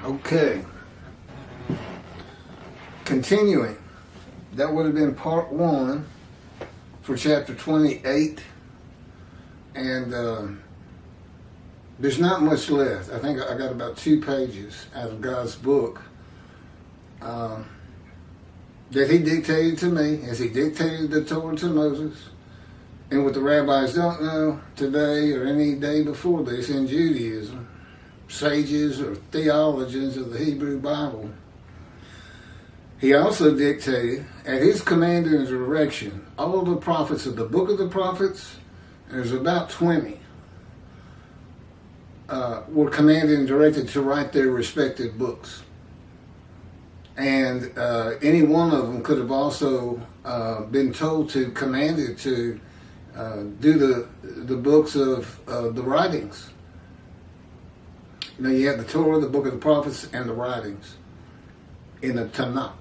Okay. Continuing. That would have been part 1 for chapter 28. And there's not much left. I think I got about 2 pages out of God's book that he dictated to me as he dictated the Torah to Moses. And what the rabbis don't know today or any day before this in Judaism, sages or theologians of the Hebrew Bible, he also dictated, at his command and direction, all of the prophets of the book of the prophets, there's about 20, were commanded and directed to write their respective books. And any one of them could have also been told to, commanded to do the books of the writings. You know, you have the Torah, the book of the prophets, and the writings in the Tanakh.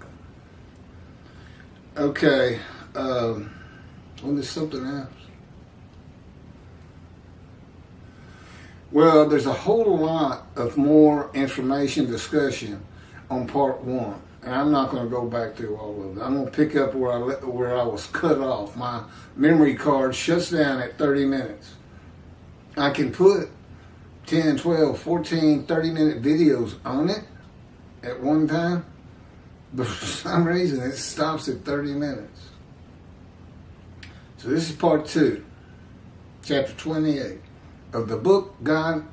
Okay, there's something else. Well, there's a whole lot of more information discussion on part 1. And I'm not going to go back through all of it. I'm going to pick up where I was cut off. My memory card shuts down at 30 minutes. I can put 10, 12, 14, 30-minute videos on it at one time, but for some reason it stops at 30 minutes. So this is part 2, chapter 28 of the book God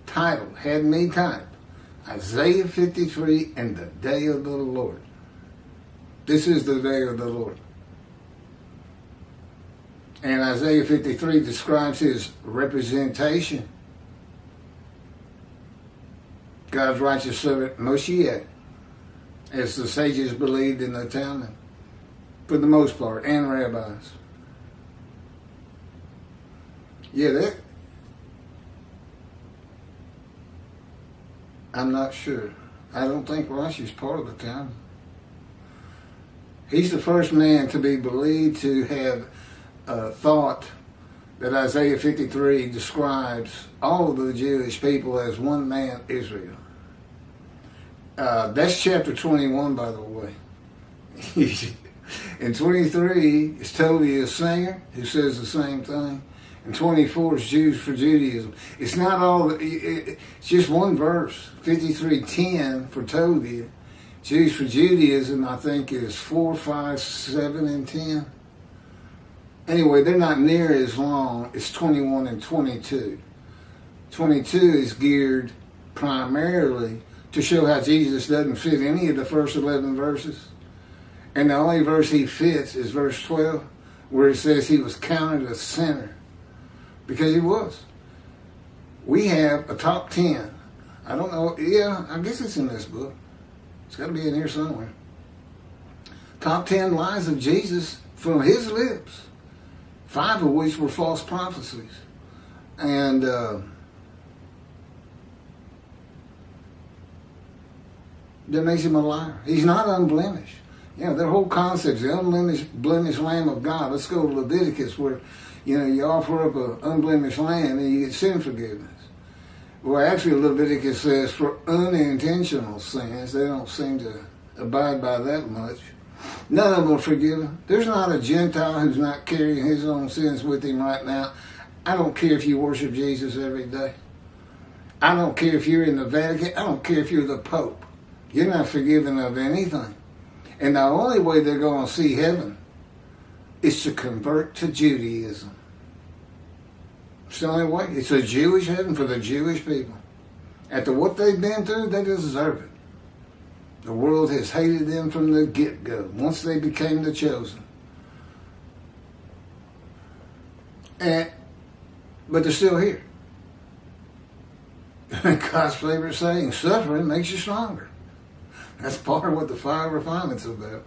had me type. Isaiah 53 and the day of the Lord. This is the day of the Lord. And Isaiah 53 describes his representation. God's righteous servant Moshiach, as the sages believed in the Talmud, for the most part, and rabbis. Yeah, I'm not sure. I don't think Rashi's part of the Talmud. He's the first man to be believed to have thought that Isaiah 53 describes all of the Jewish people as one man, Israel. That's chapter 21, by the way. In 23, it's Toby, a singer, who says the same thing. And 24 is Jews for Judaism. It's not all, it's just one verse, 53:10 for Toby. Jews for Judaism, I think, is 4, 5, 7, and 10. Anyway, they're not near as long as 21 and 22. 22 is geared primarily to show how Jesus doesn't fit any of the first 11 verses. And the only verse he fits is verse 12, where it says he was counted a sinner. Because he was. We have a top 10. I don't know. Yeah, I guess it's in this book. It's got to be in here somewhere. Top 10 lies of Jesus from his lips. 5 of which were false prophecies. And that makes him a liar. He's not unblemished. You know, their whole concept is the unblemished Lamb of God. Let's go to Leviticus where, you know, you offer up an unblemished lamb and you get sin forgiveness. Well, actually, Leviticus says for unintentional sins, they don't seem to abide by that much. None of them are forgiven. There's not a Gentile who's not carrying his own sins with him right now. I don't care if you worship Jesus every day. I don't care if you're in the Vatican. I don't care if you're the Pope. You're not forgiven of anything. And the only way they're going to see heaven is to convert to Judaism. It's the only way. It's a Jewish heaven for the Jewish people. After what they've been through, they deserve it. The world has hated them from the get-go, once they became the chosen. But they're still here. God's favorite saying, suffering makes you stronger. That's part of what the fire refinement's about.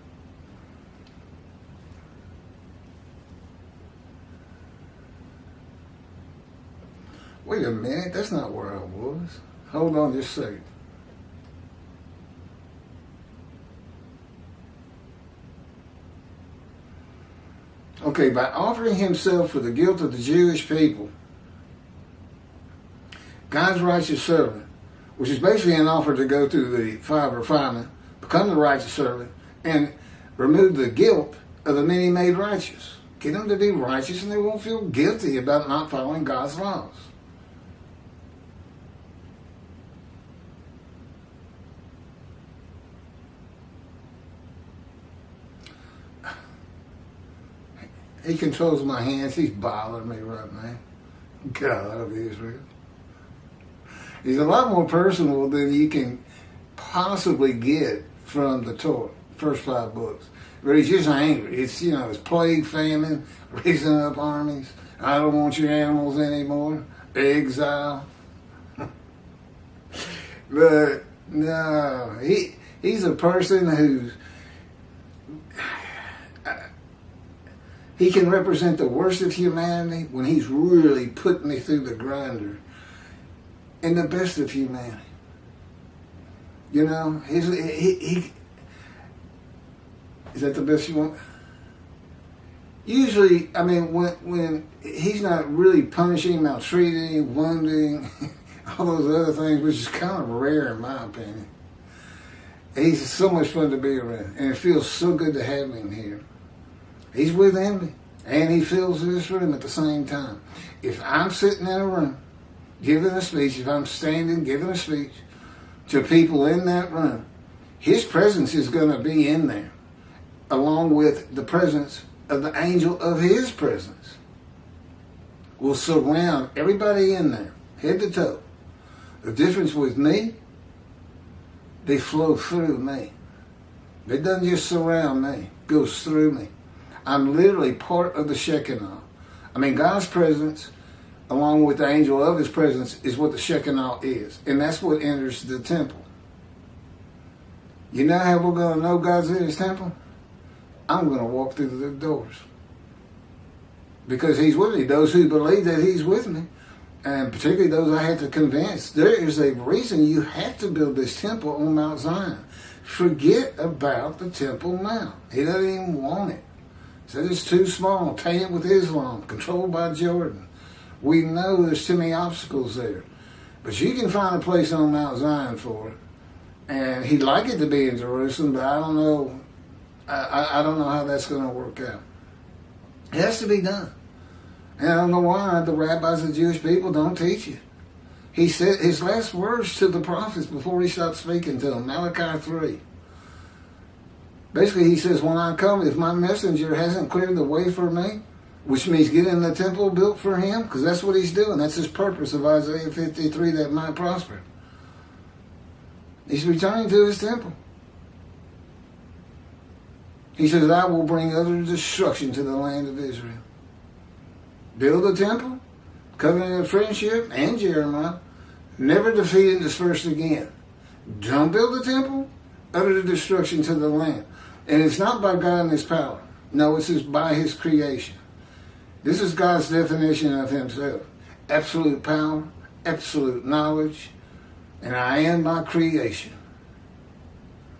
Wait a minute, that's not where I was. Hold on just a second. Okay, by offering himself for the guilt of the Jewish people, God's righteous servant which is basically an offer to go through the fire of refinement, become the righteous servant, and remove the guilt of the many made righteous. Get them to be righteous and they won't feel guilty about not following God's laws. He controls my hands. He's bothering me right now. God of Israel. He's a lot more personal than you can possibly get from the Torah, first 5 books. But he's just angry. It's, it's plague, famine, raising up armies. I don't want your animals anymore. Exile. But no, he's a person who's, he can represent the worst of humanity when he's really put me through the grinder, and the best of humanity. He is that the best you want? Usually, I mean, when he's not really punishing, maltreating, wounding, all those other things, which is kind of rare in my opinion. He's so much fun to be around, and it feels so good to have him here. He's within me, and he fills this room at the same time. If I'm sitting in a room giving a speech, if I'm standing giving a speech to people in that room, his presence is going to be in there, along with the presence of the angel of his presence. Will surround everybody in there, head to toe. The difference with me, they flow through me. It doesn't just surround me, it goes through me. I'm literally part of the Shekinah. I mean, God's presence, along with the angel of his presence, is what the Shekinah is. And that's what enters the temple. You know how we're going to know God's in his temple? I'm going to walk through the doors. Because he's with me. Those who believe that he's with me, and particularly those I have to convince, there is a reason you have to build this temple on Mount Zion. Forget about the Temple Mount. He doesn't even want it. Said it's too small, tainted with Islam, controlled by Jordan. We know there's too many obstacles there. But you can find a place on Mount Zion for it. And he'd like it to be in Jerusalem, but I don't know. I don't know how that's going to work out. It has to be done. And I don't know why the rabbis of the Jewish people don't teach it. He said his last words to the prophets before he stopped speaking to them, Malachi 3. Basically, he says, when I come, if my messenger hasn't cleared the way for me, which means getting the temple built for him, because that's what he's doing. That's his purpose of Isaiah 53, that might prosper. He's returning to his temple. He says, I will bring utter destruction to the land of Israel. Build the temple, covenant of friendship, and Jeremiah. Never defeat and disperse again. Don't build the temple, utter destruction to the land. And it's not by God and his power. No, it's just by his creation. This is God's definition of himself. Absolute power, absolute knowledge, and I am my creation.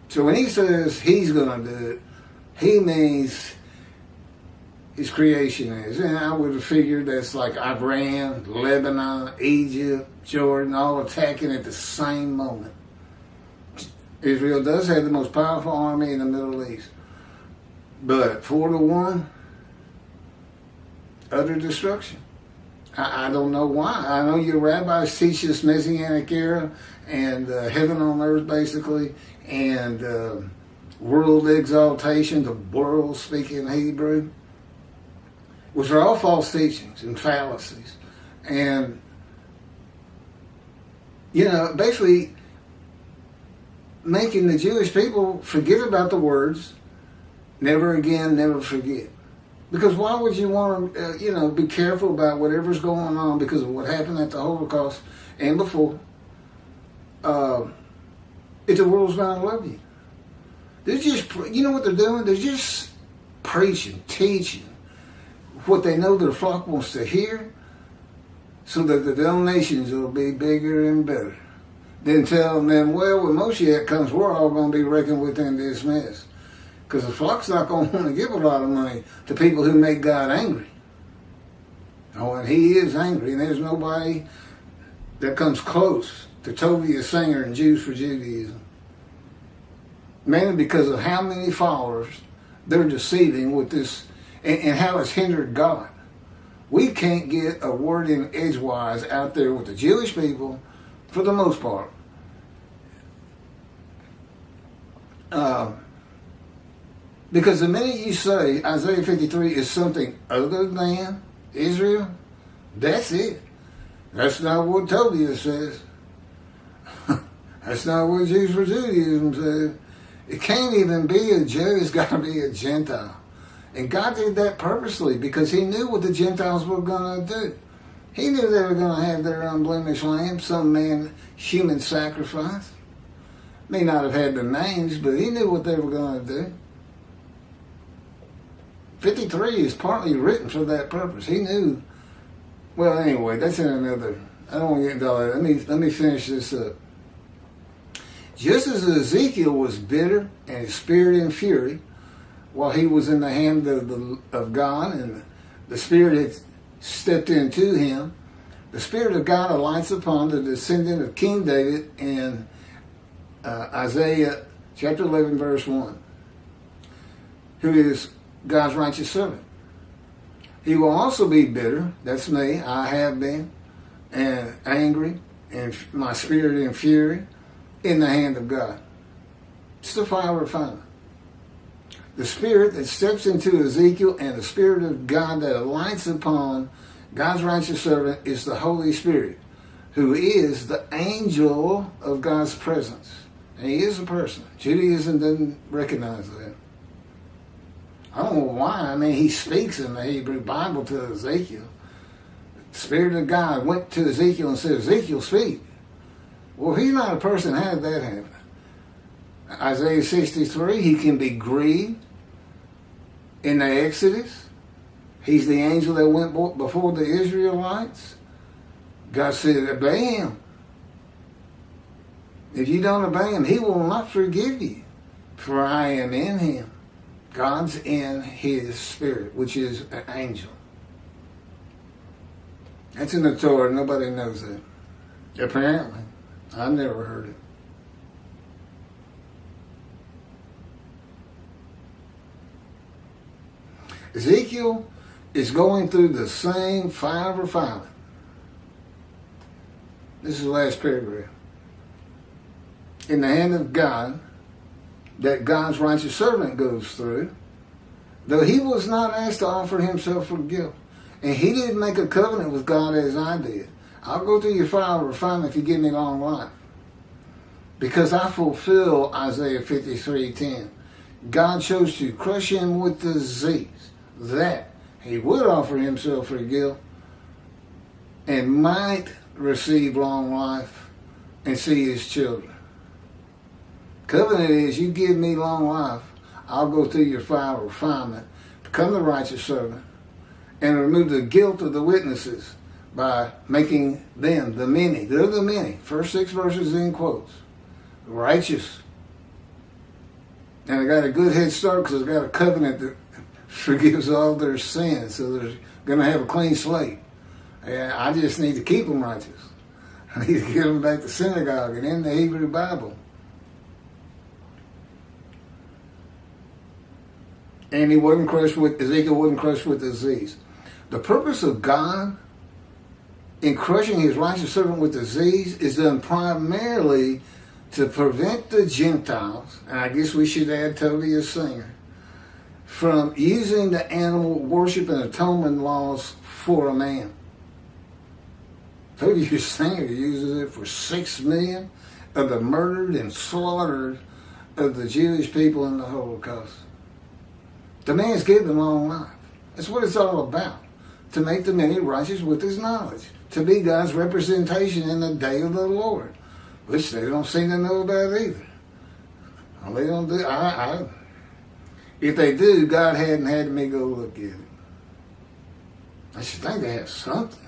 So when he says he's going to do it, he means his creation is. And I would have figured that's like Iran, Lebanon, Egypt, Jordan, all attacking at the same moment. Israel does have the most powerful army in the Middle East. But 4-1, utter destruction. I don't know why. I know your rabbis teach this Messianic era and heaven on earth, basically, and world exaltation, the world speaking Hebrew, which are all false teachings and fallacies. And, basically making the Jewish people forget about the words, never again, never forget. Because why would you want to, be careful about whatever's going on because of what happened at the Holocaust and before, if the world's going to love you? They're just, what they're doing? They're just preaching, teaching what they know their flock wants to hear so that the donations will be bigger and better. Then tell them, well, when Moshiach comes, we're all going to be reckoned with and dismissed. Because the flock's not going to want to give a lot of money to people who make God angry. Oh, and he is angry, and there's nobody that comes close to Tovia Singer and Jews for Judaism. Mainly because of how many followers they're deceiving with this, and how it's hindered God. We can't get a word in edgewise out there with the Jewish people for the most part. Because the minute you say Isaiah 53 is something other than Israel, that's it. That's not what Tovia says. That's not what Jews for Judaism says. It can't even be a Jew. It's got to be a Gentile. And God did that purposely because he knew what the Gentiles were going to do. He knew they were going to have their unblemished lamb, some man, human sacrifice. May not have had the names, but he knew what they were going to do. 53 is partly written for that purpose. He knew. Well, anyway, that's in another. I don't want to get into all that. Let me finish this up. Just as Ezekiel was bitter and his spirit in fury, while he was in the hand of God, and the Spirit had stepped into him, the Spirit of God alights upon the descendant of King David in Isaiah chapter 11, verse 1, who is God's righteous servant. He will also be bitter, that's me, I have been, and angry, and my spirit in fury, in the hand of God. It's the fire refinement. The Spirit that steps into Ezekiel and the Spirit of God that alights upon God's righteous servant is the Holy Spirit, who is the angel of God's presence. And he is a person. Judaism doesn't recognize that. I don't know why. I mean, he speaks in the Hebrew Bible to Ezekiel. The Spirit of God went to Ezekiel and said, Ezekiel, speak. Well, he's not a person. How did that happen? Isaiah 63, he can be grieved in the Exodus. He's the angel that went before the Israelites. God said, obey him. If you don't obey him, he will not forgive you. For I am in him. God's in his spirit, which is an angel. That's in the Torah. Nobody knows that. Apparently. I've never heard it. Ezekiel is going through the same fire of refinement. This is the last paragraph. In the hand of God, that God's righteous servant goes through, though he was not asked to offer himself for guilt. And he didn't make a covenant with God as I did. I'll go through your fire of refinement if you give me long life. Because I fulfill Isaiah 53:10. God chose to crush him with disease, that he would offer himself for guilt and might receive long life and see his children. Covenant is, you give me long life, I'll go through your fire of refinement, become the righteous servant, and remove the guilt of the witnesses by making them, the many, they're the many, first 6 verses in quotes, righteous. And I got a good head start because I got a covenant that forgives all their sins, so they're going to have a clean slate. And I just need to keep them righteous. I need to get them back to synagogue and in the Hebrew Bible. And Ezekiel wasn't crushed with disease. The purpose of God in crushing his righteous servant with disease is done primarily to prevent the Gentiles, and I guess we should add Tovia Singer, from using the animal worship and atonement laws for a man. Tovia Singer uses it for 6 million of the murdered and slaughtered of the Jewish people in the Holocaust. The man's given long life. That's what it's all about. To make the many righteous with his knowledge. To be God's representation in the day of the Lord. Which they don't seem to know about either. Well, they don't do. If they do, God hadn't had me go look at it. I should think they have something.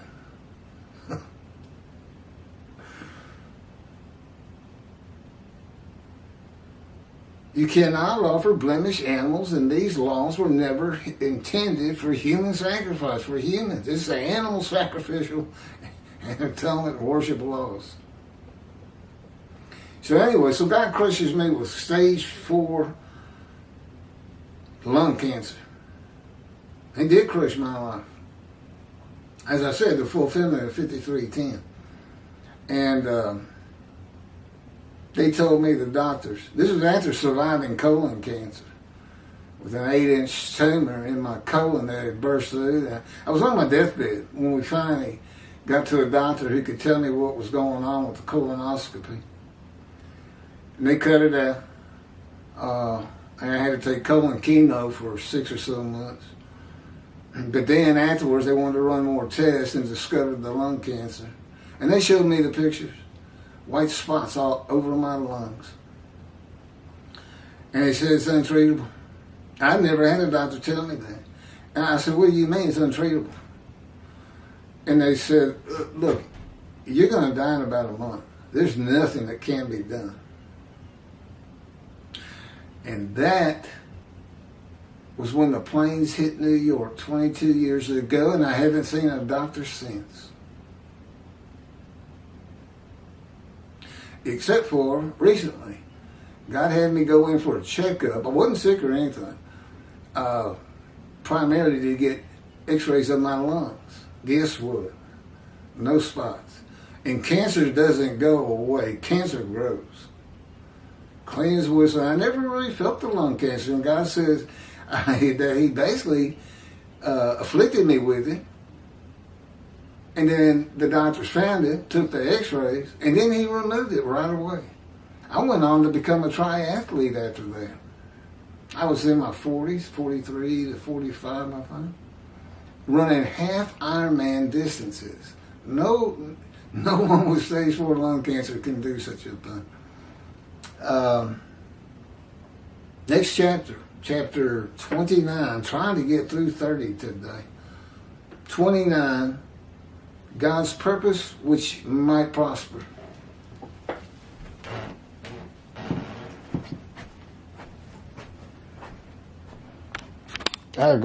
You cannot offer blemished animals, and these laws were never intended for human sacrifice, for humans. This is the animal sacrificial and atonement and worship laws. So anyway, so God crushes me with stage 4 lung cancer. He did crush my life. As I said, the fulfillment of 53:10. And they told me, the doctors, this was after surviving colon cancer, with an 8-inch tumor in my colon that had burst through. I was on my deathbed when we finally got to a doctor who could tell me what was going on with the colonoscopy. And they cut it out. And I had to take colon chemo for 6 or so months. But then afterwards, they wanted to run more tests and discovered the lung cancer. And they showed me the pictures. White spots all over my lungs. And they said it's untreatable. I'd never had a doctor tell me that. And I said, what do you mean it's untreatable? And they said, look, you're going to die in about a month. There's nothing that can be done. And that was when the planes hit New York 22 years ago, and I haven't seen a doctor since. Except for recently. God had me go in for a checkup. I wasn't sick or anything. Primarily to get x-rays of my lungs. Guess what? No spots. And cancer doesn't go away. Cancer grows. Clean as whistle. I never really felt the lung cancer. And God says that He basically afflicted me with it. And then the doctors found it, took the x-rays, and then He removed it right away. I went on to become a triathlete after that. I was in my 40s, 43 to 45, I think, running half Ironman distances. No one with stage 4 lung cancer can do such a thing. Next chapter 29, trying to get through 30 today. 29, God's purpose which might prosper.